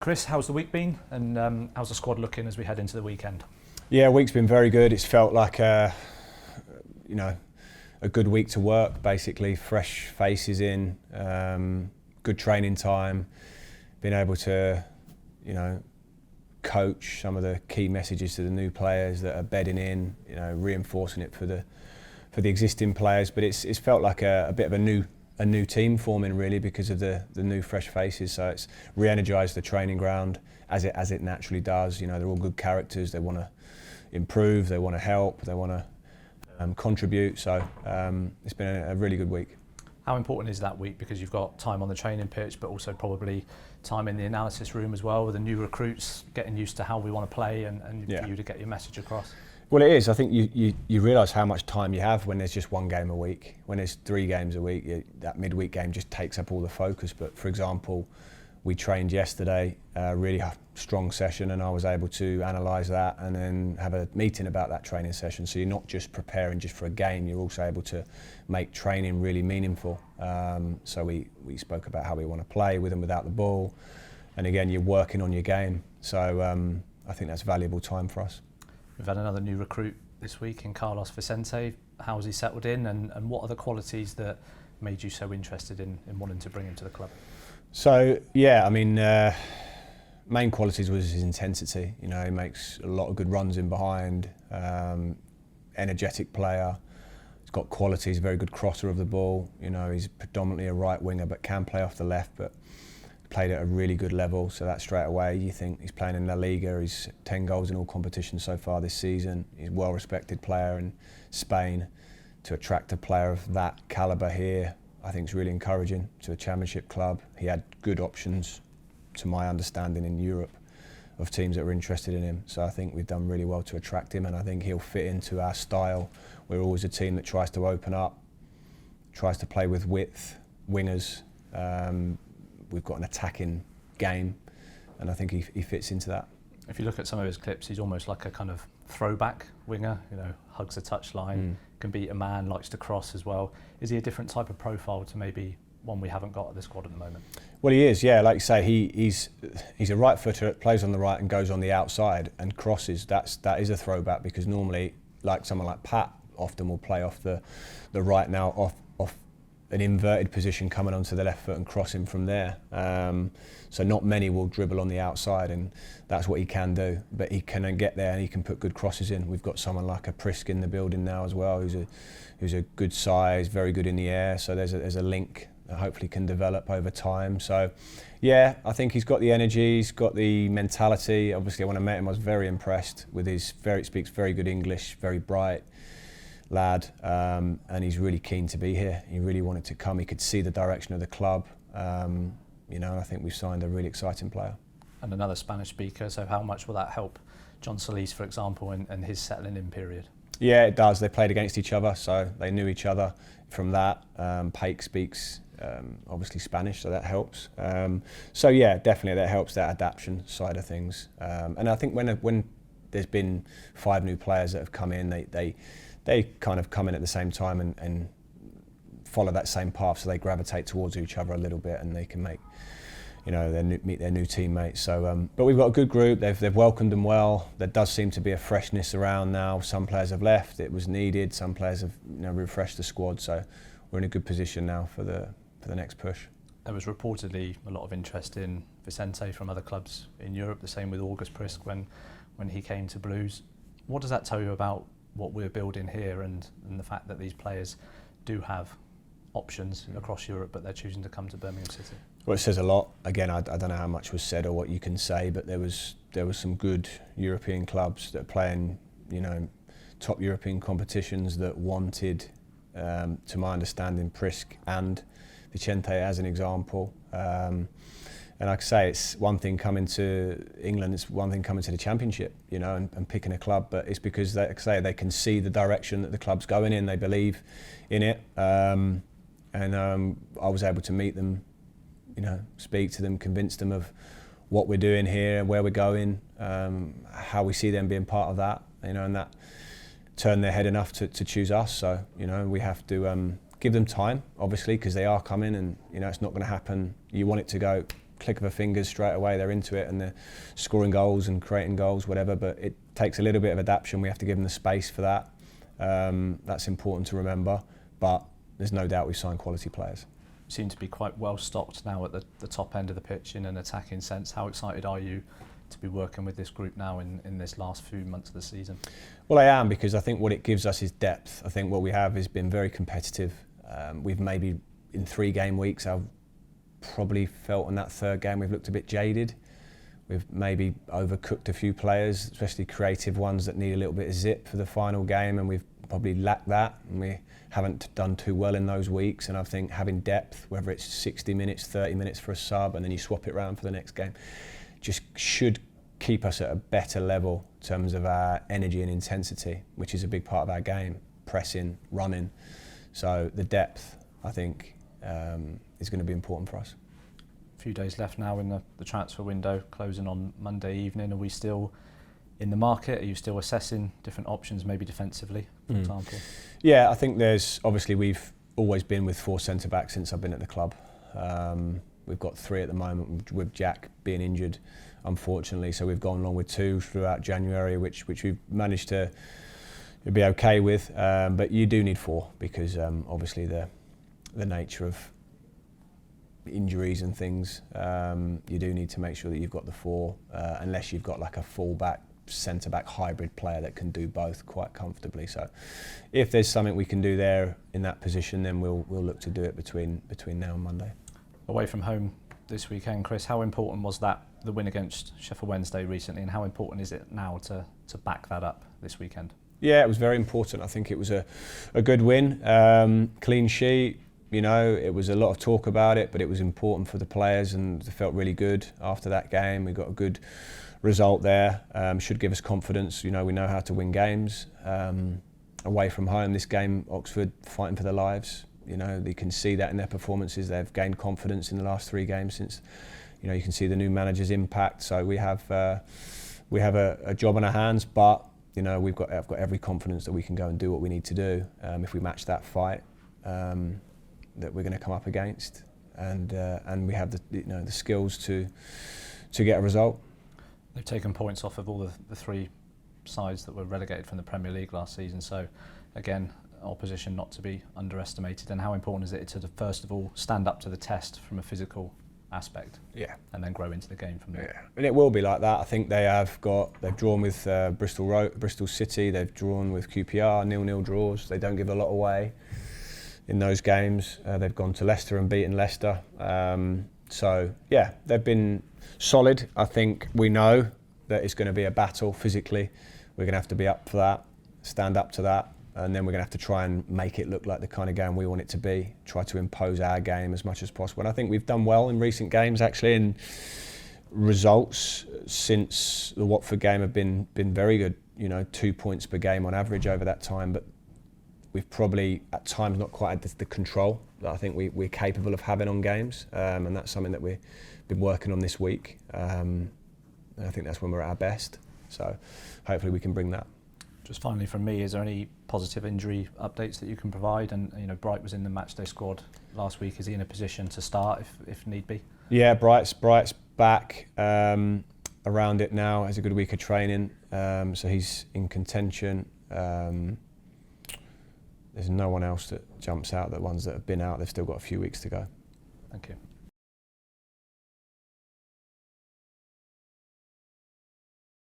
Chris, how's the week been, and how's the squad looking as we head into the weekend? Yeah, week's been very good. It's felt like a good week to work. Basically, fresh faces in, good training time, been able to, coach some of the key messages to the new players that are bedding in, reinforcing it for the existing players. But it's felt like a bit of a new team forming really because of the new fresh faces. So it's re-energised the training ground as it naturally does. They're all good characters. They want to improve. They want to help. They want to contribute. So it's been a really good week. How important is that week? Because you've got time on the training pitch, but also probably time in the analysis room as well with the new recruits getting used to how we want to play and for you to get your message across. Well, it is. I think you realise how much time you have when there's just one game a week. When there's 3 games a week, that midweek game just takes up all the focus. But for example, we trained yesterday, a really strong session, and I was able to analyse that and then have a meeting about that training session. So you're not just preparing just for a game, you're also able to make training really meaningful. So we spoke about how we want to play with and without the ball. And again, you're working on your game. So I think that's valuable time for us. We've had another new recruit this week in Carlos Vicente. How's he settled in, and what are the qualities that made you so interested in wanting to bring him to the club? So, main qualities was his intensity. He makes a lot of good runs in behind, energetic player. He's got qualities, very good crosser of the ball. He's predominantly a right winger but can play off the left, but played at a really good level, so that straight away you think he's playing in La Liga. He's 10 goals in all competitions so far this season. He's a well-respected player in Spain. To attract a player of that calibre here, I think is really encouraging to a championship club. He had good options, to my understanding, in Europe of teams that were interested in him. So I think we've done really well to attract him, and I think he'll fit into our style. We're always a team that tries to open up, tries to play with width, wingers. We've got an attacking game, and I think he fits into that. If you look at some of his clips, he's almost like a kind of throwback winger, hugs the touchline, can beat a man, likes to cross as well. Is he a different type of profile to maybe one we haven't got at the squad at the moment? Well, he is, yeah. Like you say, he's a right footer, plays on the right and goes on the outside and crosses. That is a throwback, because normally, like someone like Pat often will play off the right now, off an inverted position coming onto the left foot and crossing from there. So not many will dribble on the outside, and that's what he can do. But he can get there and he can put good crosses in. We've got someone like a Prisk in the building now as well, who's a good size, very good in the air. So there's a link that hopefully can develop over time. So yeah, I think he's got the energy, he's got the mentality. Obviously, when I met him, I was very impressed with speaks very good English, very bright lad, and he's really keen to be here. He really wanted to come. He could see the direction of the club, and I think we've signed a really exciting player. And another Spanish speaker, so how much will that help John Solis, for example, and his settling in period? Yeah, it does. They played against each other, so they knew each other from that. Paik speaks obviously Spanish, so that helps. So yeah, definitely that helps, that adaptation side of things. And I think when there's been 5 new players that have come in, they kind of come in at the same time and follow that same path, so they gravitate towards each other a little bit, and they can make, meet their new teammates. So, but we've got a good group. They've welcomed them well. There does seem to be a freshness around now. Some players have left. It was needed. Some players have refreshed the squad. So we're in a good position now for the next push. There was reportedly a lot of interest in Vicente from other clubs in Europe. The same with August Prisk when he came to Blues. What does that tell you about what we're building here and the fact that these players do have options across Europe, but they're choosing to come to Birmingham City? Well, it says a lot. Again, I don't know how much was said or what you can say, but there was some good European clubs that are playing, top European competitions that wanted, to my understanding, Prisk and Vicente as an example. And like I say, it's one thing coming to England, it's one thing coming to the Championship, and picking a club, but it's because, like I say, they can see the direction that the club's going in, they believe in it. And I was able to meet them, speak to them, convince them of what we're doing here, where we're going, how we see them being part of that, and that turned their head enough to choose us. So, we have to give them time, obviously, because they are coming, and, it's not going to happen. You want it to go click of a fingers straight away they're into it and they're scoring goals and creating goals, whatever, but it takes a little bit of adaptation. We have to give them the space for that. That's important to remember, but there's no doubt we've signed quality players. You seem to be quite well stocked now at the top end of the pitch in an attacking sense. How excited are you to be working with this group now in this last few months of the season? Well, I am, because I think what it gives us is depth. I think what we have has been very competitive. We've maybe in 3 game weeks, I've probably felt in that 3rd game we've looked a bit jaded. We've maybe overcooked a few players, especially creative ones that need a little bit of zip for the final game, and we've probably lacked that, and we haven't done too well in those weeks. And I think having depth, whether it's 60 minutes, 30 minutes for a sub, and then you swap it around for the next game, just should keep us at a better level in terms of our energy and intensity, which is a big part of our game, pressing, running. So the depth, I think, is going to be important for us. A few days left now in the transfer window, closing on Monday evening. Are we still in the market? Are you still assessing different options, maybe defensively, for example? Yeah, I think we've always been with 4 centre-backs since I've been at the club. We've got 3 at the moment, with Jack being injured, unfortunately. So we've gone along with 2 throughout January, which we've managed to be okay with. But you do need 4, because obviously the nature of injuries and things, you do need to make sure that you've got the 4, unless you've got like a full-back, centre-back hybrid player that can do both quite comfortably. So if there's something we can do there in that position, then we'll look to do it between now and Monday. Away from home this weekend, Chris, how important was that, the win against Sheffield Wednesday recently, and how important is it now to back that up this weekend? Yeah, it was very important. I think it was a good win, clean sheet. You know, it was a lot of talk about it, but it was important for the players, and they felt really good after that game. We got a good result there. Should give us confidence. You know, we know how to win games. Away from home, this game, Oxford fighting for their lives. You know, you can see that in their performances. They've gained confidence in the last 3 games since, you know, you can see the new manager's impact. So we have a job on our hands, but you know, I've got every confidence that we can go and do what we need to do if we match that fight that we're going to come up against, and we have the skills to get a result. They've taken points off of all the 3 sides that were relegated from the Premier League last season. So again, opposition not to be underestimated. And how important is it to first of all stand up to the test from a physical aspect? Yeah, and then grow into the game from there. Yeah, and it will be like that. I think they've drawn with Bristol City. They've drawn with QPR, 0-0 draws. They don't give a lot away in those games. They've gone to Leicester and beaten Leicester. So yeah, they've been solid. I think we know that it's going to be a battle physically. We're going to have to be up for that, stand up to that, and then we're going to have to try and make it look like the kind of game we want it to be, try to impose our game as much as possible. And I think we've done well in recent games, actually, and results since the Watford game have been very good. You know, 2 points per game on average over that time, but we've probably at times not quite had the control that I think we're capable of having on games, and that's something that we've been working on this week. And I think that's when we're at our best. So hopefully we can bring that. Just finally from me, is there any positive injury updates that you can provide? And you know, Bright was in the matchday squad last week. Is he in a position to start if need be? Yeah, Bright's back around it now. Has a good week of training, so he's in contention. There's no one else that jumps out. The ones that have been out, they've still got a few weeks to go. Thank you.